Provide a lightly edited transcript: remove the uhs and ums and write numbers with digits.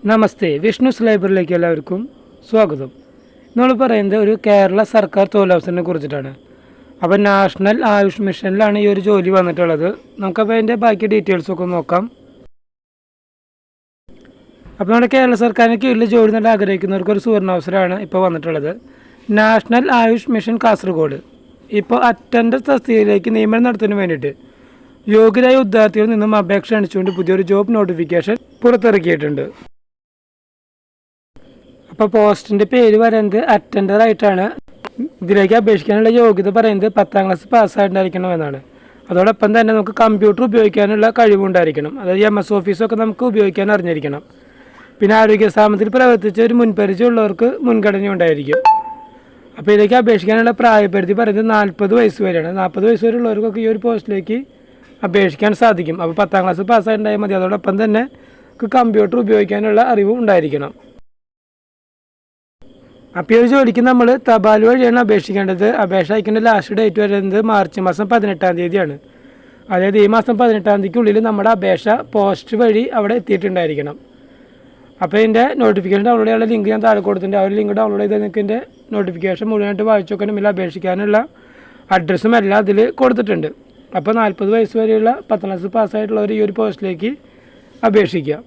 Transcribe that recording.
നമസ്തേ, വിഷ്ണുസ് ലൈബ്രറിയിലേക്ക് എല്ലാവർക്കും സ്വാഗതം. നമ്മൾ പറയുന്നത് ഒരു കേരള സർക്കാർ തൊഴിലവസരത്തിനെ കുറിച്ചിട്ടാണ്. അപ്പോൾ നാഷണൽ ആയുഷ് മിഷനിലാണ് ഈ ഒരു ജോലി വന്നിട്ടുള്ളത്. നമുക്കപ്പോൾ അതിൻ്റെ ബാക്കി ഡീറ്റെയിൽസൊക്കെ നോക്കാം. അപ്പോൾ നമ്മുടെ കേരള സർക്കാരിന് കീഴിൽ ജോലി നേടാൻ ആഗ്രഹിക്കുന്നവർക്ക് ഒരു സുവർണാവസരമാണ് ഇപ്പോൾ വന്നിട്ടുള്ളത്. നാഷണൽ ആയുഷ് മിഷൻ കാസർഗോഡ് ഇപ്പോൾ അറ്റൻഡർ തസ്തികയിലേക്ക് നിയമനം നടത്തുന്നതിന് വേണ്ടിയിട്ട് യോഗ്യരായ ഉദ്യോഗാർത്ഥികളിൽ നിന്നും അപേക്ഷ ക്ഷണിച്ചുകൊണ്ട് പുതിയൊരു ജോബ് നോട്ടിഫിക്കേഷൻ പുറത്തിറക്കിയിട്ടുണ്ട്. അപ്പോൾ പോസ്റ്റിൻ്റെ പേര് പറയുന്നത് അറ്റൻഡറായിട്ടാണ്. ഇതിലേക്ക് അപേക്ഷിക്കാനുള്ള യോഗ്യത പറയുന്നത് 10ാം ക്ലാസ് പാസ്സായിട്ടുണ്ടായിരിക്കണം എന്നാണ്. അതോടൊപ്പം തന്നെ നമുക്ക് കമ്പ്യൂട്ടർ ഉപയോഗിക്കാനുള്ള കഴിവുണ്ടായിരിക്കണം. അതായത് MS ഓഫീസൊക്കെ നമുക്ക് ഉപയോഗിക്കാൻ അറിഞ്ഞിരിക്കണം. പിന്നെ ആരോഗ്യ സ്ഥാപനത്തിൽ പ്രവർത്തിച്ച ഒരു മുൻപരിചയമുള്ളവർക്ക് മുൻഗണന ഉണ്ടായിരിക്കും. അപ്പോൾ ഇതിലേക്ക് അപേക്ഷിക്കാനുള്ള പ്രായപരിധി പറയുന്നത് 40 വയസ്സ് വരെയാണ്. 40 വയസ്സ് വരെ ഉള്ളവർക്കൊക്കെ ഈ ഒരു പോസ്റ്റിലേക്ക് അപേക്ഷിക്കാൻ സാധിക്കും. അപ്പോൾ 10ാം ക്ലാസ് പാസ്സായിട്ടുണ്ടായാൽ മതി. അതോടൊപ്പം തന്നെ കമ്പ്യൂട്ടർ ഉപയോഗിക്കാനുള്ള അറിവും ഉണ്ടായിരിക്കണം. അപ്പോൾ ഈ ഒരു ജോലിക്ക് നമ്മൾ തപാൽ വഴിയാണ് അപേക്ഷിക്കേണ്ടത്. അപേക്ഷ അയക്കേണ്ട ലാസ്റ്റ് ഡേറ്റ് വരുന്നത് മാർച്ച് മാസം 18-ാം തീയതിയാണ്. അതായത് ഈ മാസം 18-ാം തീയതിക്കുള്ളിൽ നമ്മുടെ അപേക്ഷ പോസ്റ്റ് വഴി അവിടെ എത്തിയിട്ടുണ്ടായിരിക്കണം. അപ്പോൾ ഇതിൻ്റെ നോട്ടിഫിക്കേഷൻ ഡൗൺലോഡ് ചെയ്യാനുള്ള ലിങ്ക് ഞാൻ താഴെ കൊടുത്തിട്ടുണ്ട്. ആ ഒരു ലിങ്ക് ഡൗൺലോഡ് ചെയ്ത് നിങ്ങൾക്ക് ഇതിൻ്റെ നോട്ടിഫിക്കേഷൻ മുഴുവനായിട്ട് വായിച്ചു നോക്കാനും ഇതിൽ അപേക്ഷിക്കാനുള്ള അഡ്രസ്സും എല്ലാം അതിൽ കൊടുത്തിട്ടുണ്ട്. അപ്പോൾ 40 വയസ്സ് വരെയുള്ള 10ാം ക്ലാസ് പാസ്സായിട്ടുള്ളവർ ഈ ഒരു പോസ്റ്റിലേക്ക് അപേക്ഷിക്കുക.